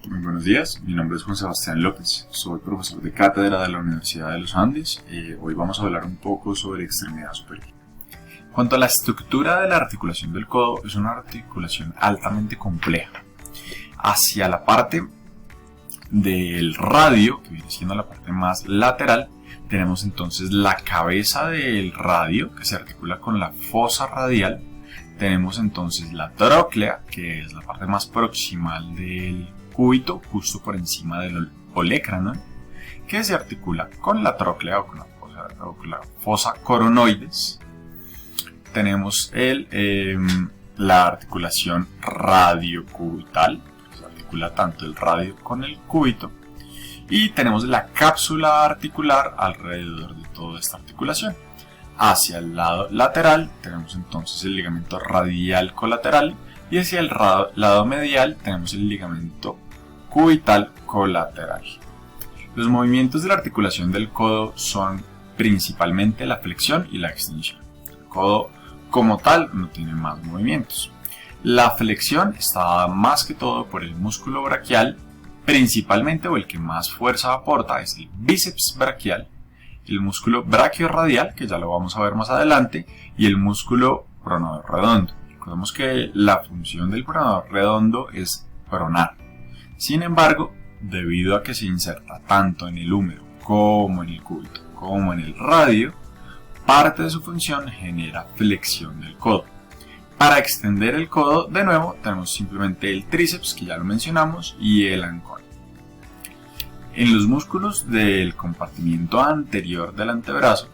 Muy buenos días, mi nombre es Juan Sebastián López, soy profesor de cátedra de la Universidad de los Andes. Hoy vamos a hablar un poco sobre extremidad superior. En cuanto a la estructura de la articulación del codo, es una articulación altamente compleja. Hacia la parte del radio, que viene siendo la parte más lateral, tenemos entonces la cabeza del radio, que se articula con la fosa radial. Tenemos entonces la tróclea, que es la parte más proximal del cúbito, justo por encima del olecrano, que se articula con la tróclea o con la fosa coronoides. Tenemos la articulación radiocubital, que se articula tanto el radio con el cúbito. Y tenemos la cápsula articular alrededor de toda esta articulación. Hacia el lado lateral tenemos entonces el ligamento radial colateral y hacia el lado medial tenemos el ligamento cubital colateral. Los movimientos de la articulación del codo son principalmente la flexión y la extensión. El codo como tal no tiene más movimientos. La flexión está dada más que todo por el músculo braquial, principalmente, o el que más fuerza aporta, es el bíceps braquial, el músculo brachiorradial, que ya lo vamos a ver más adelante, y el músculo pronador redondo. Recordemos que la función del pronador redondo es pronar. Sin embargo, debido a que se inserta tanto en el húmero como en el cúbito como en el radio, parte de su función genera flexión del codo. Para extender el codo, de nuevo, tenemos simplemente el tríceps, que ya lo mencionamos, y el ancón. En los músculos del compartimiento anterior del antebrazo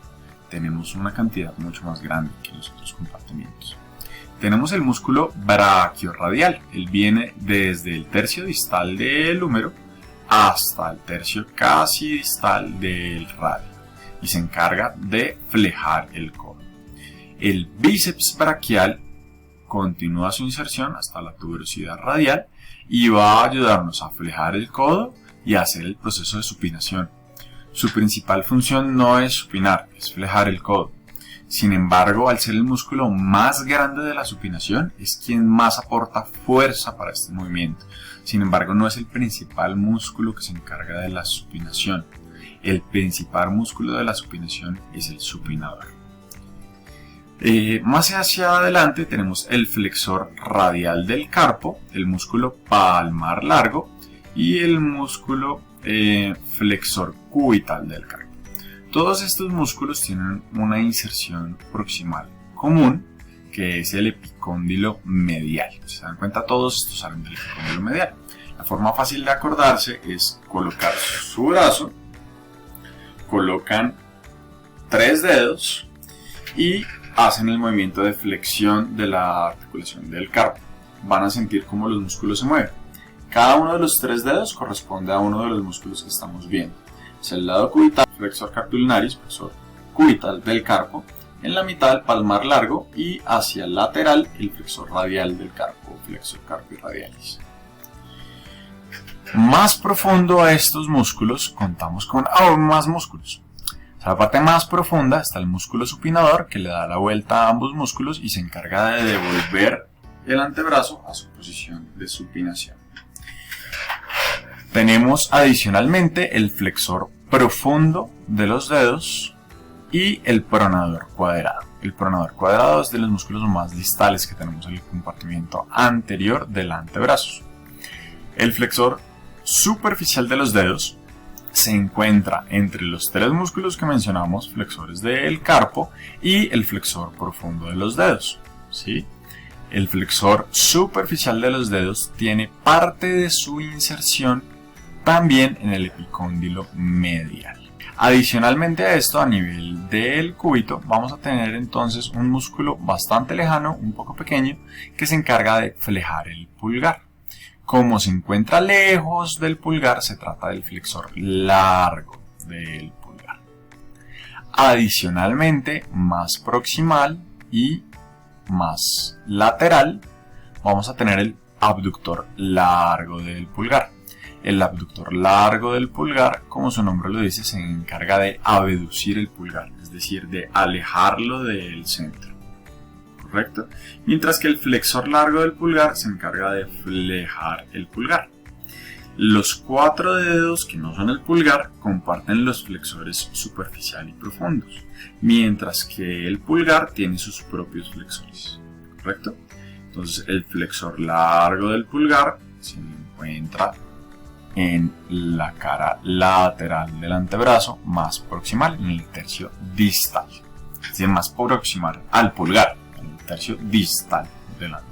tenemos una cantidad mucho más grande que en los otros compartimientos. Tenemos el músculo brachiorradial. Él viene desde el tercio distal del húmero hasta el tercio casi distal del radio y se encarga de flejar el codo. El bíceps braquial continúa su inserción hasta la tuberosidad radial y va a ayudarnos a flejar el codo y hacer el proceso de supinación. Su principal función no es supinar, es flejar el codo. Sin embargo, al ser el músculo más grande de la supinación, es quien más aporta fuerza para este movimiento. Sin embargo, no es el principal músculo que se encarga de la supinación. El principal músculo de la supinación es el supinador. Más hacia adelante tenemos el flexor radial del carpo, el músculo palmar largo y el músculo flexor cubital del carpo. Todos estos músculos tienen una inserción proximal común, que es el epicóndilo medial. Si se dan cuenta, todos estos salen del epicóndilo medial. La forma fácil de acordarse es colocar su brazo, colocan 3 dedos y hacen el movimiento de flexión de la articulación del carpo. Van a sentir cómo los músculos se mueven. Cada uno de los 3 dedos corresponde a uno de los músculos que estamos viendo. Es el lado cubital, flexor carpulnaris, flexor cubital del carpo. En la mitad el palmar largo y hacia el lateral el flexor radial del carpo, flexor carpirradialis. Más profundo a estos músculos contamos con aún más músculos. En la parte más profunda está el músculo supinador, que le da la vuelta a ambos músculos y se encarga de devolver el antebrazo a su posición de supinación. Tenemos adicionalmente el flexor profundo de los dedos y el pronador cuadrado. El pronador cuadrado es de los músculos más distales que tenemos en el compartimiento anterior del antebrazo. El flexor superficial de los dedos se encuentra entre los 3 músculos que mencionamos, flexores del carpo, y el flexor profundo de los dedos, ¿sí? El flexor superficial de los dedos tiene parte de su inserción también en el epicóndilo medial. Adicionalmente a esto, a nivel del cúbito, vamos a tener entonces un músculo bastante lejano, un poco pequeño, que se encarga de flejar el pulgar. Como se encuentra lejos del pulgar, se trata del flexor largo del pulgar. Adicionalmente, más proximal y más lateral, vamos a tener el abductor largo del pulgar. El abductor largo del pulgar, como su nombre lo dice, se encarga de abducir el pulgar, es decir, de alejarlo del centro. ¿Correcto? Mientras que el flexor largo del pulgar se encarga de flejar el pulgar. Los 4 dedos que no son el pulgar comparten los flexores superficial y profundos, mientras que el pulgar tiene sus propios flexores, ¿correcto? Entonces el flexor largo del pulgar se encuentra en la cara lateral del antebrazo más proximal, en el tercio distal, es decir, más proximal al pulgar, en el tercio distal del antebrazo.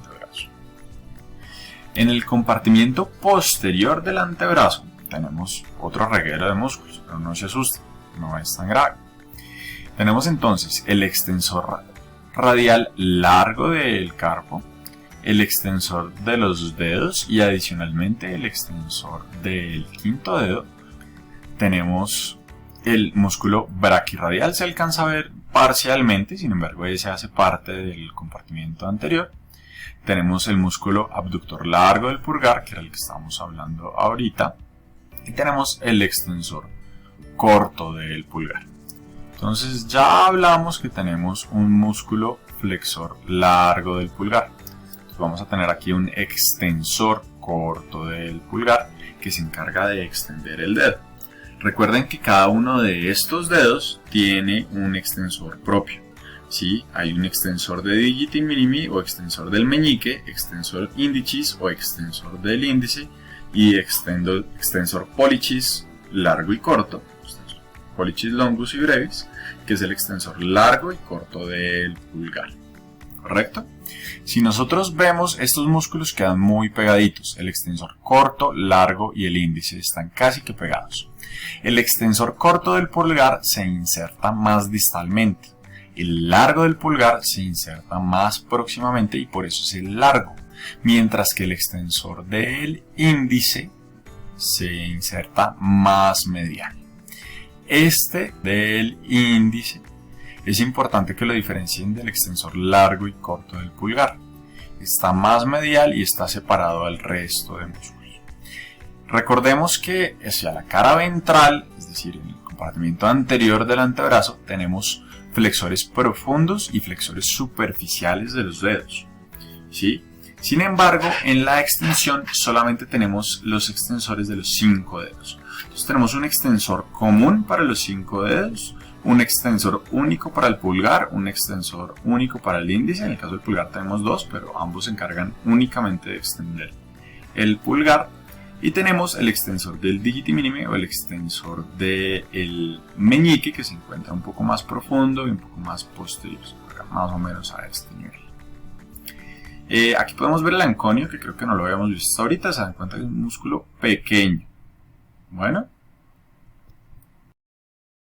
En el compartimiento posterior del antebrazo tenemos otro reguero de músculos, pero no se asusten, no es tan grave. Tenemos entonces el extensor radial largo del carpo, el extensor de los dedos y adicionalmente el extensor del quinto dedo. Tenemos el músculo braquirradial, se alcanza a ver parcialmente, sin embargo ese hace parte del compartimiento anterior. Tenemos el músculo abductor largo del pulgar, que era el que estábamos hablando ahorita, y tenemos el extensor corto del pulgar. Entonces ya hablamos que tenemos un músculo flexor largo del pulgar. Entonces vamos a tener aquí un extensor corto del pulgar que se encarga de extender el dedo. Recuerden que cada uno de estos dedos tiene un extensor propio. ¿Sí? Hay un extensor de digiti minimi o extensor del meñique, extensor indicis o extensor del índice y extensor pollicis largo y corto, pollicis longus y brevis, que es el extensor largo y corto del pulgar, ¿correcto? Si nosotros vemos, estos músculos quedan muy pegaditos, el extensor corto, largo y el índice están casi que pegados. El extensor corto del pulgar se inserta más distalmente. El largo del pulgar se inserta más próximamente y por eso es el largo, mientras que el extensor del índice se inserta más medial. Este del índice es importante que lo diferencien del extensor largo y corto del pulgar. Está más medial y está separado del resto de músculos. Recordemos que hacia la cara ventral, es decir, en el compartimiento anterior del antebrazo, tenemos flexores profundos y flexores superficiales de los dedos, ¿sí? Sin embargo, en la extensión solamente tenemos los extensores de los 5 dedos. Entonces tenemos un extensor común para los 5 dedos, un extensor único para el pulgar, un extensor único para el índice. En el caso del pulgar tenemos 2, pero ambos se encargan únicamente de extender el pulgar. Y tenemos el extensor del digiti minimi o el extensor del meñique, que se encuentra un poco más profundo y un poco más posterior, más o menos a este nivel. Aquí podemos ver el anconio, que creo que no lo habíamos visto ahorita. Se dan cuenta que es un músculo pequeño. Bueno,